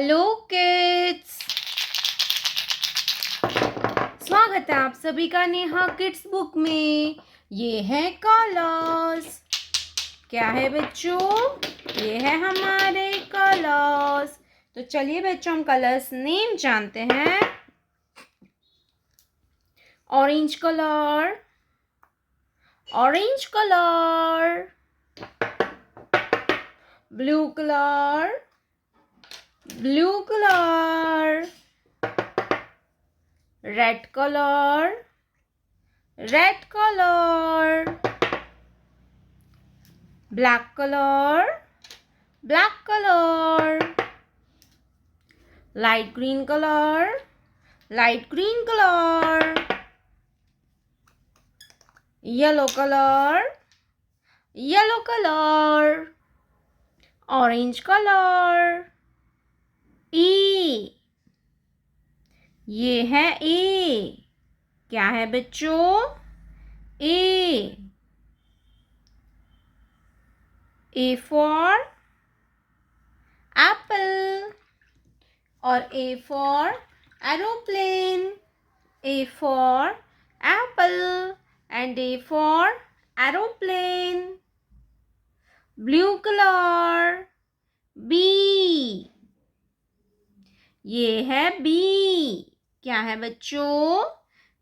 Hello kids, स्वागत है आप सभी का नेहा किड्स बुक में। ये है कलर्स। क्या है बच्चों? ये है हमारे कलर्स। तो चलिए बच्चों, हम कलर्स नेम जानते हैं। Orange colour, orange colour. Blue colour, blue colour. Red colour, red colour. Black colour, black colour. Light green colour, light green colour. Yellow colour, yellow colour. Orange colour. E, ये है ए। क्या है बच्चों? ए। ए for apple और A for aeroplane. A for apple and A for aeroplane. Blue colour, B. ये है B. क्या है बच्चों?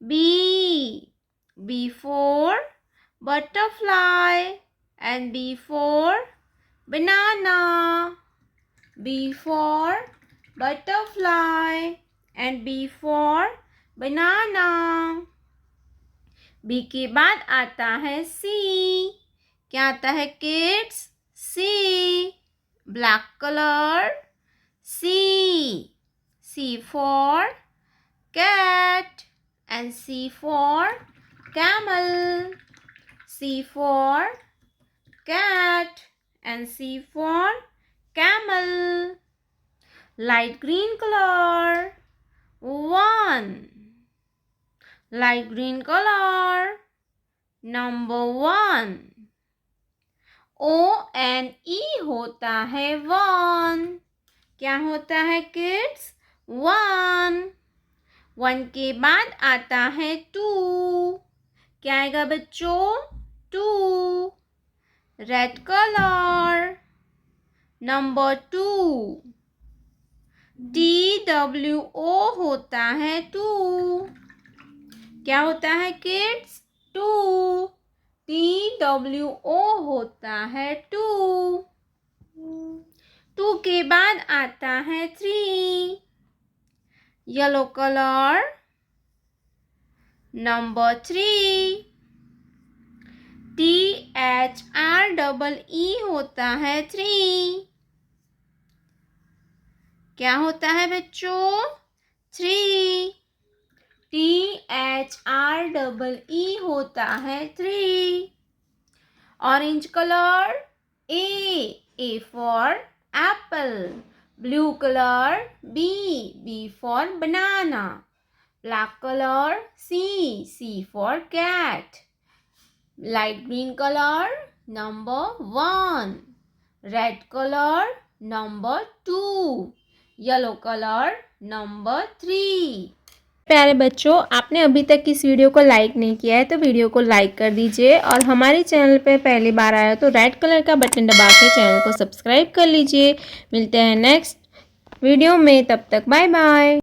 B. B for butterfly and B for banana. B for butterfly and B for banana. B के बाद आता है सी। क्या आता है kids? C. Black colour, C. C for cat and C for camel. C for cat and C for camel. Light green color, 1. Light green color, number 1. O and E होता है 1. क्या होता है किड्स? 1. 1 के बाद आता है 2. क्या आएगा बच्चों? 2. Red colour, number 2। TWO होता है 2। क्या होता है किड्स? 2। TWO होता है 2। 2 के बाद आता है 3। Yellow colour, number 3। THREE होता है 3। क्या होता है बच्चों? 3। THREE होता है 3। Orange colour, A for apple. Blue color, B for banana. Black color, C for cat. Light green color, number 1. Red color, number 2. Yellow color, number 3. प्यारे बच्चों, आपने अभी तक इस वीडियो को लाइक नहीं किया है तो वीडियो को लाइक कर दीजिए और हमारे चैनल पे पहली बार आया तो रेड कलर का बटन दबा के चैनल को सब्सक्राइब कर लीजिए। मिलते हैं नेक्स्ट वीडियो में, तब तक बाय बाय।